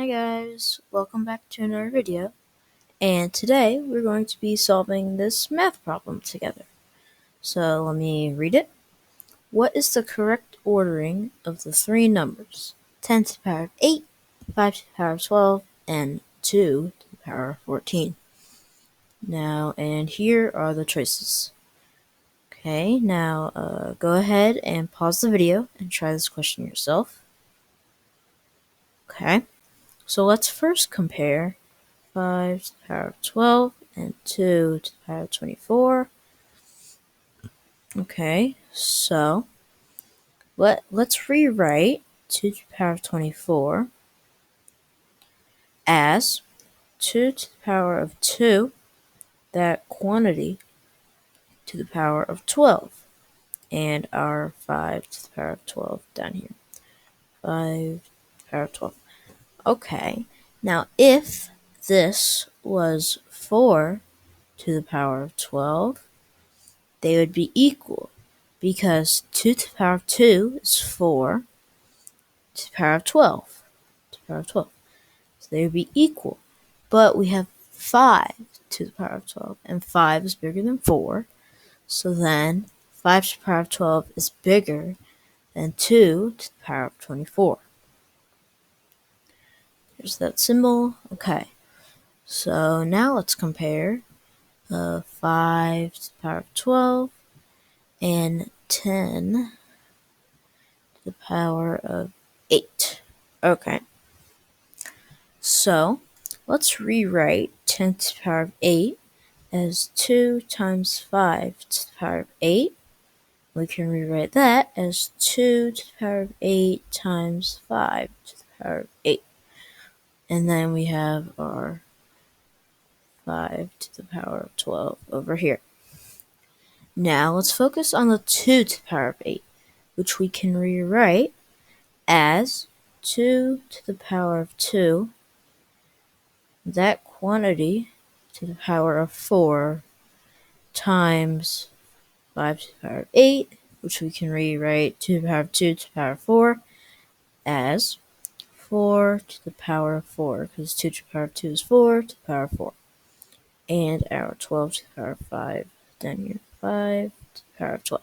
Hi guys, welcome back to another video, and today we're going to be solving this math problem together. So let me read it. What is the correct ordering of the three numbers 10 to the power of 8, 5 to the power of 12, and 2 to the power of 14? Now, and here are the choices. Okay, now go ahead and pause the video and try this question yourself. Okay, so let's first compare 5 to the power of 12 and 2 to the power of 24. Okay, so let's rewrite 2 to the power of 24 as 2 to the power of 2, that quantity, to the power of 12, and our 5 to the power of 12 down here. 5 to the power of 12. Okay, now if this was 4 to the power of 12, they would be equal, because 2 to the power of 2 is 4 to the power of 12. To the power of 12. So they would be equal. But we have 5 to the power of 12, and 5 is bigger than 4. So then 5 to the power of 12 is bigger than 2 to the power of 24. There's that symbol. Okay. So now let's compare 5 to the power of 12 and 10 to the power of 8. Okay. So let's rewrite 10 to the power of 8 as 2 times 5 to the power of 8. We can rewrite that as 2 to the power of 8 times 5 to the power of 8. And then we have our 5 to the power of 12 over here. Now let's focus on the 2 to the power of 8, which we can rewrite as 2 to the power of 2, that quantity, to the power of 4 times 5 to the power of 8, which we can rewrite to the power of 2 to the power of 4 as 4 to the power of 4, because 2 to the power of 2 is 4 to the power of 4. And our 12 to the power of 5 down here, 5 to the power of 12.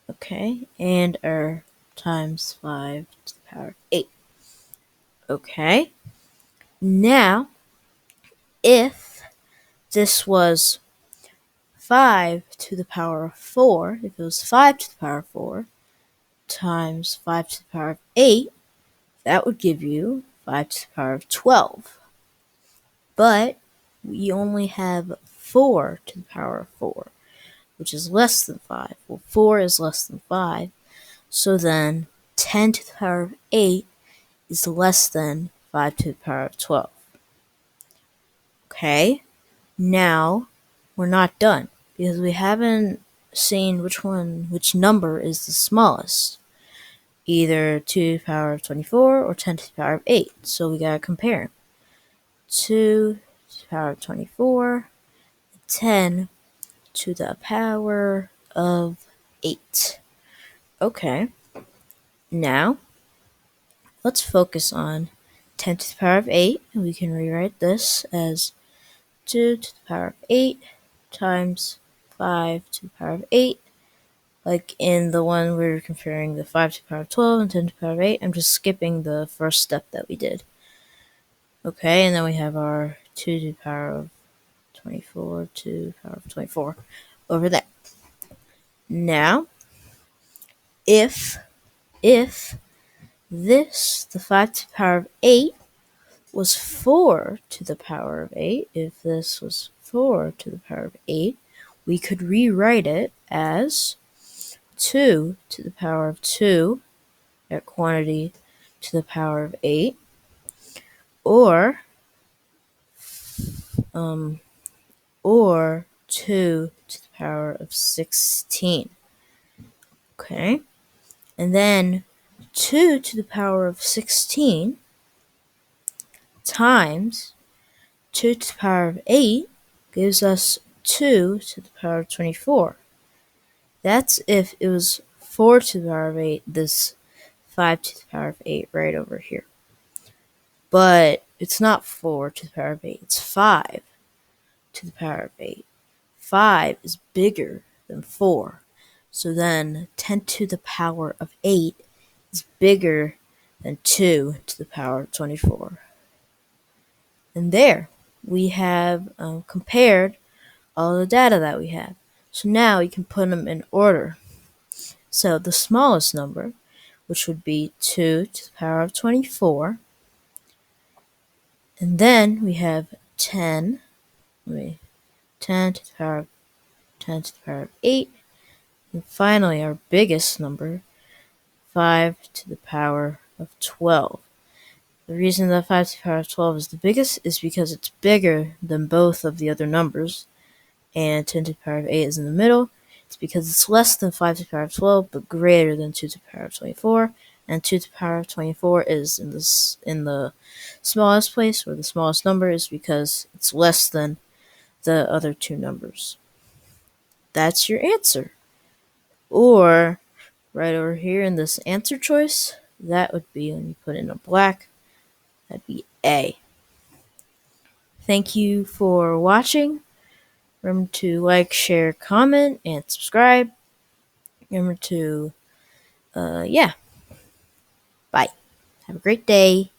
Okay, and our times 5 to the power of 8. Okay, now if this was 5 to the power of 4, if it was 5 to the power of 4 times 5 to the power of 8, that would give you 5 to the power of 12. But we only have 4 to the power of 4, which is less than 5. Well, 4 is less than 5, so then 10 to the power of 8 is less than 5 to the power of 12. Okay, now we're not done, because we haven't seen which number is the smallest, either 2 to the power of 24 or 10 to the power of 8. So we gotta compare 2 to the power of 24, 10 to the power of 8. Okay, now let's focus on 10 to the power of 8, and we can rewrite this as 2 to the power of 8 times 5 to the power of 8. Like in the one we were comparing the 5 to the power of 12 and 10 to the power of 8, I'm just skipping the first step that we did. Okay, and then we have our 2 to the power of 24 to the power of 24 over there. Now, if this, the 5 to the power of 8, was 4 to the power of 8, if this was 4 to the power of 8, we could rewrite it as 2 to the power of 2, that quantity, to the power of 8, or 2 to the power of 16. Okay, and then 2 to the power of 16 times 2 to the power of 8 gives us 2 to the power of 24. That's if it was 4 to the power of 8, this 5 to the power of 8 right over here. But it's not 4 to the power of 8, it's 5 to the power of 8. 5 is bigger than 4. So then 10 to the power of 8 is bigger than 2 to the power of 24. And there, we have compared all the data that we have. So now you can put them in order. So the smallest number, which would be 2 to the power of 24. And then we have 10 to the power of 10 to the power of 8. And finally, our biggest number, 5 to the power of 12. The reason that 5 to the power of 12 is the biggest is because it's bigger than both of the other numbers, and 10 to the power of 8 is in the middle. It's because it's less than 5 to the power of 12, but greater than 2 to the power of 24, and 2 to the power of 24 is in the smallest place, or the smallest number, is because it's less than the other two numbers. That's your answer. Or, right over here in this answer choice, that would be, when you put in a black, that'd be A. Thank you for watching. Remember to like, share, comment, and subscribe. Remember to, bye. Have a great day.